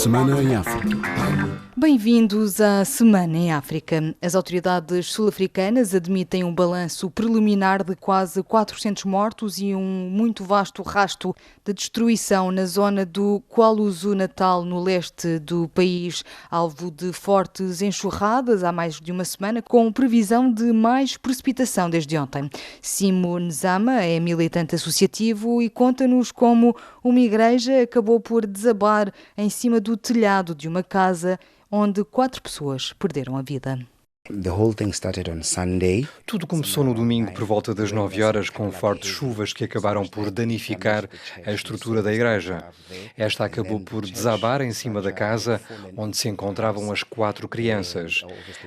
Semana em África. Bem-vindos à Semana em África. As autoridades sul-africanas admitem um balanço preliminar de quase 400 mortos e um muito vasto rastro de destruição na zona do KwaZulu-Natal, no leste do país, alvo de fortes enxurradas há mais de uma semana, com previsão de mais precipitação desde ontem. Simo Nzama é militante associativo e conta-nos como uma igreja acabou por desabar em cima do telhado de uma casa onde 4 pessoas perderam a vida. Tudo começou no domingo por volta das 9 horas com fortes chuvas que acabaram por danificar a estrutura da igreja. Esta acabou por desabar em cima da casa onde se encontravam as 4 crianças.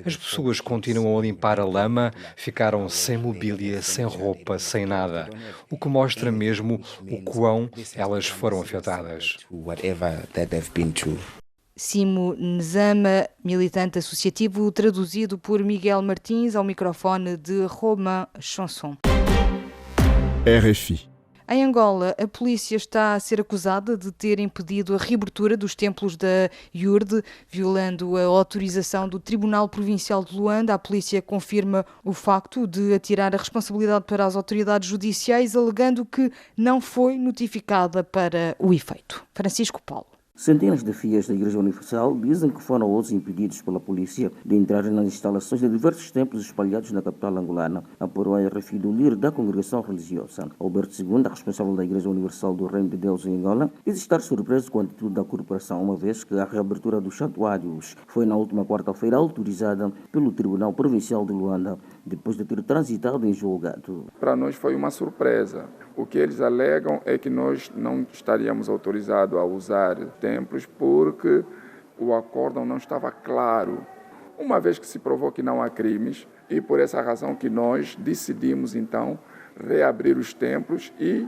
As pessoas continuam a limpar a lama, ficaram sem mobília, sem roupa, sem nada. O que mostra mesmo o quão elas foram afetadas. Simo Nzama, militante associativo, traduzido por Miguel Martins ao microfone de Romain Chanson. RFI. Em Angola, a polícia está a ser acusada de ter impedido a reabertura dos templos da Iurde, violando a autorização do Tribunal Provincial de Luanda. A polícia confirma o facto de atirar a responsabilidade para as autoridades judiciais, alegando que não foi notificada para o efeito. Francisco Paulo. Centenas de fiéis da Igreja Universal dizem que foram outros impedidos pela polícia de entrarem nas instalações de diversos templos espalhados na capital angolana, apurou a RFI do líder da congregação religiosa. Alberto II, responsável da Igreja Universal do Reino de Deus em Angola, diz estar surpreso com a atitude da corporação, uma vez que a reabertura dos santuários foi na última quarta-feira autorizada pelo Tribunal Provincial de Luanda, depois de ter transitado em julgado. Para nós foi uma surpresa. O que eles alegam é que nós não estaríamos autorizados a usar templos porque o acórdão não estava claro, uma vez que se provou que não há crimes, e por essa razão que nós decidimos então reabrir os templos e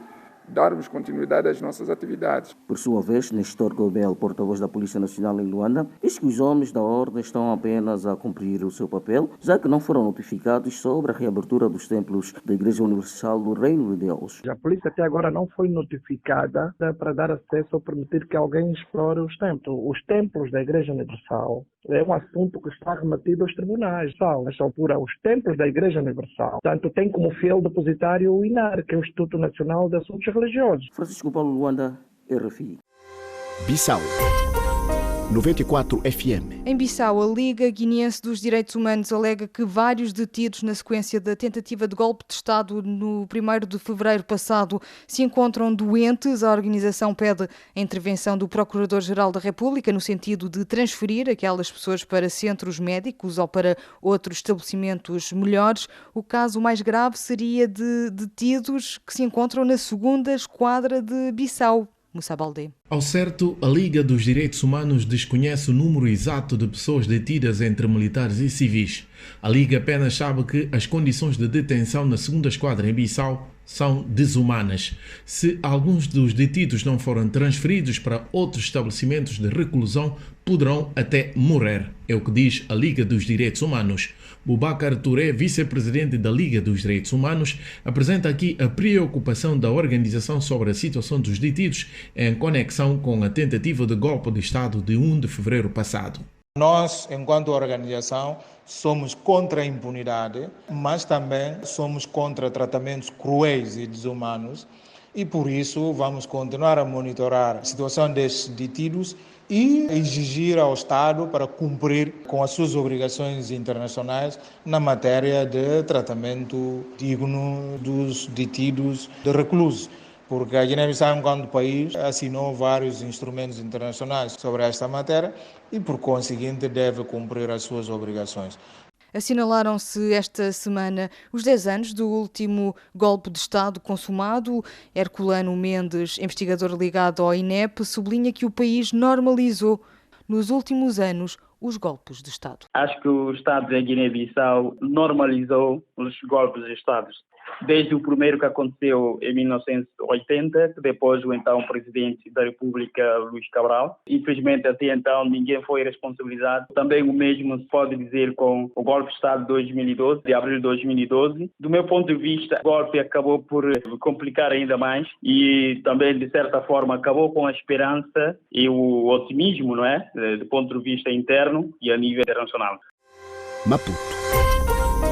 darmos continuidade às nossas atividades. Por sua vez, Nestor Gobel, porta-voz da Polícia Nacional em Luanda, diz que os homens da ordem estão apenas a cumprir o seu papel, já que não foram notificados sobre a reabertura dos templos da Igreja Universal do Reino de Deus. A polícia até agora não foi notificada para dar acesso ou permitir que alguém explore os templos. Os templos da Igreja Universal é um assunto que está remetido aos tribunais. Nesta altura, os templos da Igreja Universal, tanto tem como fiel depositário o INAR, que é o Instituto Nacional de Assuntos Religiosos. Francisco Paulo, Luanda, RFI. Bissau 94 FM. Em Bissau, a Liga Guineense dos Direitos Humanos alega que vários detidos na sequência da tentativa de golpe de Estado no 1º de fevereiro passado se encontram doentes. A organização pede a intervenção do Procurador-Geral da República no sentido de transferir aquelas pessoas para centros médicos ou para outros estabelecimentos melhores. O caso mais grave seria de detidos que se encontram na 2ª Esquadra de Bissau. Moussa Baldé. Ao certo, a Liga dos Direitos Humanos desconhece o número exato de pessoas detidas entre militares e civis. A Liga apenas sabe que as condições de detenção na 2ª Esquadra em Bissau são desumanas. Se alguns dos detidos não forem transferidos para outros estabelecimentos de reclusão, poderão até morrer, é o que diz a Liga dos Direitos Humanos. Boubacar Touré, vice-presidente da Liga dos Direitos Humanos, apresenta aqui a preocupação da organização sobre a situação dos detidos em conexão com a tentativa de golpe de Estado de 1 de fevereiro passado. Nós, enquanto organização, somos contra a impunidade, mas também somos contra tratamentos cruéis e desumanos e, por isso, vamos continuar a monitorar a situação destes detidos e exigir ao Estado para cumprir com as suas obrigações internacionais na matéria de tratamento digno dos detidos de reclusos. Porque a Guiné-Bissau, enquanto país, assinou vários instrumentos internacionais sobre esta matéria e, por conseguinte, deve cumprir as suas obrigações. Assinalaram-se esta semana os 10 anos do último golpe de Estado consumado. Herculano Mendes, investigador ligado ao INEP, sublinha que o país normalizou nos últimos anos os golpes de Estado. Acho que o Estado da Guiné-Bissau normalizou os golpes de Estado. desde o primeiro que aconteceu em 1980, depois o então presidente da República, Luís Cabral. Infelizmente, até então, ninguém foi responsabilizado. Também o mesmo se pode dizer com o golpe de Estado de 2012, de abril de 2012. Do meu ponto de vista, o golpe acabou por complicar ainda mais e também, de certa forma, acabou com a esperança e o otimismo, não é? Do ponto de vista interno e a nível internacional. Maputo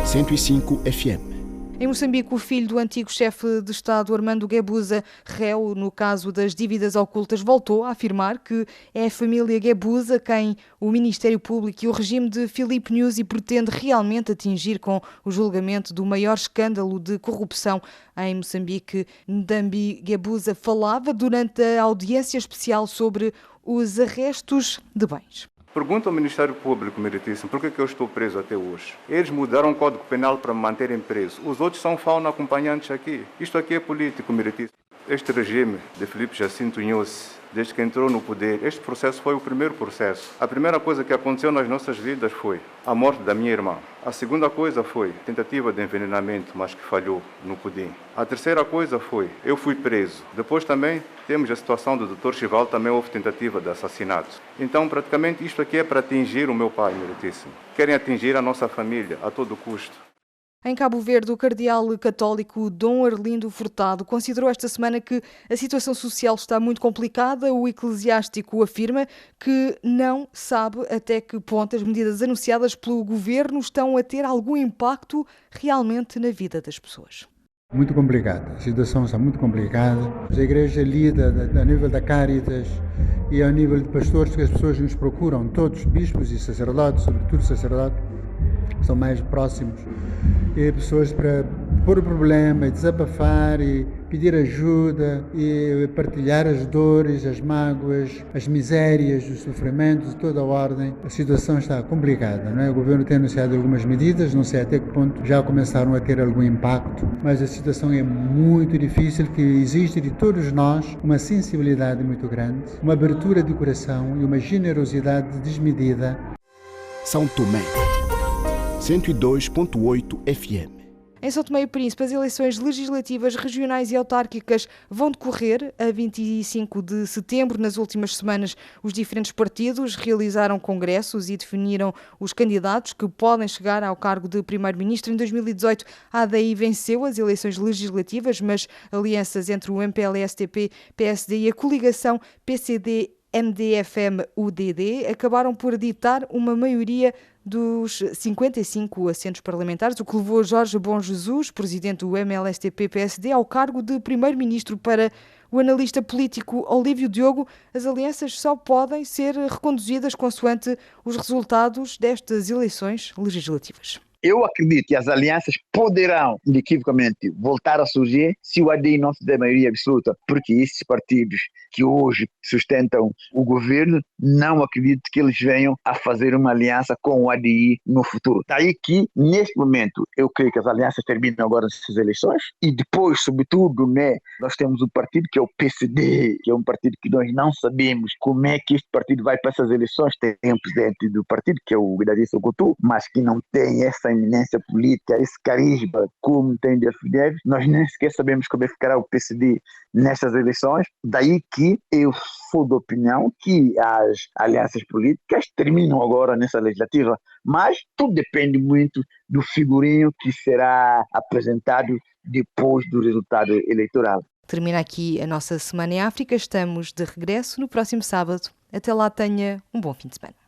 105 FM. Em Moçambique, o filho do antigo chefe de Estado, Armando Guebuza, réu no caso das dívidas ocultas, voltou a afirmar que é a família Guebuza quem o Ministério Público e o regime de Filipe Nyusi pretende realmente atingir com o julgamento do maior escândalo de corrupção em Moçambique. Ndambi Guebuza falava durante a audiência especial sobre os arrestos de bens. Pergunto ao Ministério Público, meritíssimo, por que eu estou preso até hoje? Eles mudaram o Código Penal para me manterem preso. Os outros são fauna acompanhantes aqui. Isto aqui é político, meritíssimo. Este regime de Filipe Jacinto Nyusi, desde que entrou no poder, este processo foi o primeiro processo. A primeira coisa que aconteceu nas nossas vidas foi a morte da minha irmã. A segunda coisa foi tentativa de envenenamento, mas que falhou no pudim. A terceira coisa foi, eu fui preso. Depois também temos a situação do Dr. Chival, também houve tentativa de assassinato. Então, praticamente, isto aqui é para atingir o meu pai, meritíssimo. Querem atingir a nossa família a todo custo. Em Cabo Verde, o cardeal católico Dom Arlindo Furtado considerou esta semana que a situação social está muito complicada. O eclesiástico afirma que não sabe até que ponto as medidas anunciadas pelo governo estão a ter algum impacto realmente na vida das pessoas. Muito complicada, a situação está muito complicada. A igreja lida a nível da Caritas e a nível de pastores que as pessoas nos procuram, todos, bispos e sacerdotes, sobretudo sacerdotes, são mais próximos. E pessoas para pôr o problema, desabafar e pedir ajuda e partilhar as dores, as mágoas, as misérias, os sofrimentos de toda a ordem. A situação está complicada, não é? O governo tem anunciado algumas medidas, não sei até que ponto já começaram a ter algum impacto, mas a situação é muito difícil, que existe de todos nós uma sensibilidade muito grande, uma abertura de coração e uma generosidade desmedida. São Tomé 102.8 FM. Em São Tomé e Príncipe, as eleições legislativas, regionais e autárquicas vão decorrer a 25 de setembro. Nas últimas semanas, os diferentes partidos realizaram congressos e definiram os candidatos que podem chegar ao cargo de primeiro-ministro. Em 2018, a ADI venceu as eleições legislativas, mas alianças entre o MPLA-STP, PSD e a coligação PCD-MDFM-UDD acabaram por ditar uma maioria dos 55 assentos parlamentares, o que levou Jorge Bom Jesus, presidente do MLSTP-PSD, ao cargo de primeiro-ministro. Para o analista político Olívio Diogo, as alianças só podem ser reconduzidas consoante os resultados destas eleições legislativas. Eu acredito que as alianças poderão, inequivocamente, voltar a surgir se o ADI não fizer maioria absoluta, porque esses partidos que hoje sustentam o governo, não acredito que eles venham a fazer uma aliança com o ADI no futuro. Daí que, neste momento, eu creio que as alianças terminam agora nessas eleições e depois, sobretudo, nós temos um partido que é o PCD, que é um partido que nós não sabemos como é que este partido vai para essas eleições. Tem um presidente do partido, que é o Guidadi Sokoto, mas que não tem essa eminência política, esse carisma como tem de FDF. Nós nem sequer sabemos como é que ficará o PCD nessas eleições. Daí que eu sou da opinião que as alianças políticas terminam agora nessa legislativa, mas tudo depende muito do figurinho que será apresentado depois do resultado eleitoral. Termina aqui a nossa Semana em África. Estamos de regresso no próximo sábado. Até lá, tenha um bom fim de semana.